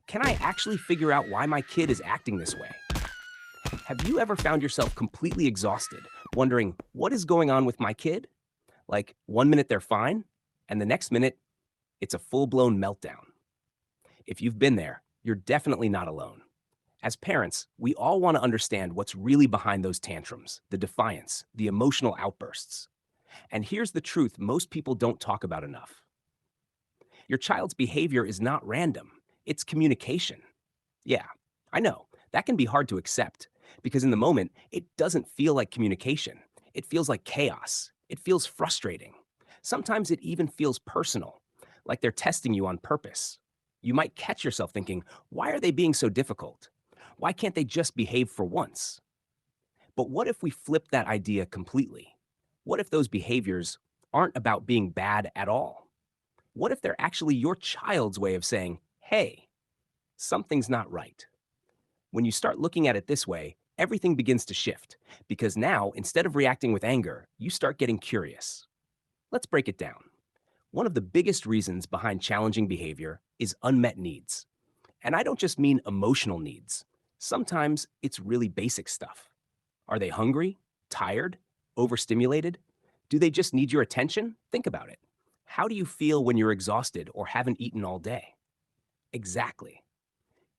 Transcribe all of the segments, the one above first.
can I actually figure out why my kid is acting this way? Have you ever found yourself completely exhausted, wondering what is going on with my kid? Like 1 minute they're fine, and the next minute it's a full blown meltdown. If you've been there, you're definitely not alone. As parents, we all want to understand what's really behind those tantrums, the defiance, the emotional outbursts. And here's the truth most people don't talk about enough. Your child's behavior is not random, it's communication. Yeah, I know, that can be hard to accept because in the moment, it doesn't feel like communication. It feels like chaos. It feels frustrating. Sometimes it even feels personal, like they're testing you on purpose. You might catch yourself thinking, why are they being so difficult? Why can't they just behave for once? But what if we flip that idea completely? What if those behaviors aren't about being bad at all? What if they're actually your child's way of saying, hey, something's not right? When you start looking at it this way, everything begins to shift because now, instead of reacting with anger, you start getting curious. Let's break it down. One of the biggest reasons behind challenging behavior is unmet needs. And I don't just mean emotional needs. Sometimes it's really basic stuff. Are they hungry, tired, overstimulated? Do they just need your attention? Think about it. How do you feel when you're exhausted or haven't eaten all day? Exactly.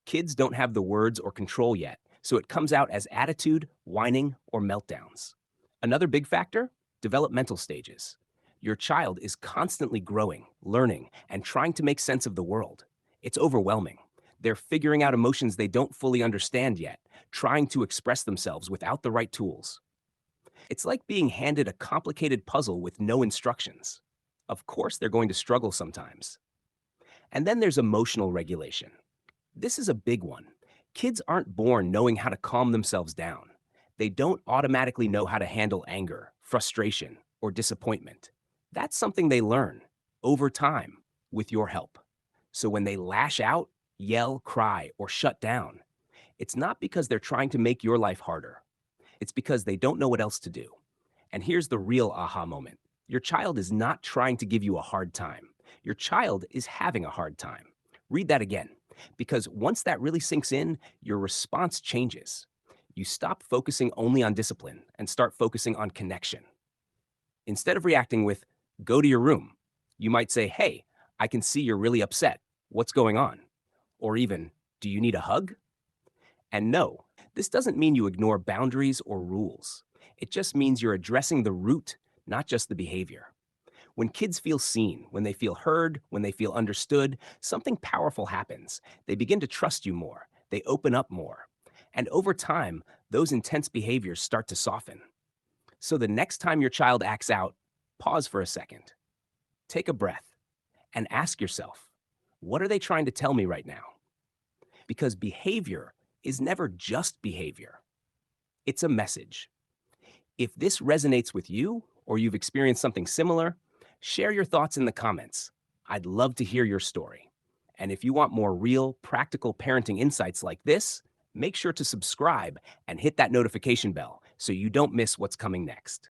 Kids don't have the words or control yet, so it comes out as attitude, whining, or meltdowns. Another big factor? Developmental stages. Your child is constantly growing, learning, and trying to make sense of the world. It's overwhelming. They're figuring out emotions they don't fully understand yet, trying to express themselves without the right tools. It's like being handed a complicated puzzle with no instructions. Of course, they're going to struggle sometimes. And then there's emotional regulation. This is a big one. Kids aren't born knowing how to calm themselves down. They don't automatically know how to handle anger, frustration, or disappointment. That's something they learn over time with your help. So when they lash out, yell, cry, or shut down, it's not because they're trying to make your life harder. It's because they don't know what else to do. And here's the real aha moment. Your child is not trying to give you a hard time. Your child is having a hard time. Read that again, because once that really sinks in, your response changes. You stop focusing only on discipline and start focusing on connection. Instead of reacting with, go to your room, you might say, hey, I can see you're really upset. What's going on? Or even, do you need a hug? And no, this doesn't mean you ignore boundaries or rules. It just means you're addressing the root, not just the behavior. When kids feel seen, when they feel heard, when they feel understood, something powerful happens. They begin to trust you more. They open up more. And over time, those intense behaviors start to soften. So the next time your child acts out, pause for a second. Take a breath and ask yourself, what are they trying to tell me right now? Because behavior is never just behavior. It's a message. If this resonates with you or you've experienced something similar, share your thoughts in the comments. I'd love to hear your story. And if you want more real, practical parenting insights like this, make sure to subscribe and hit that notification bell so you don't miss what's coming next.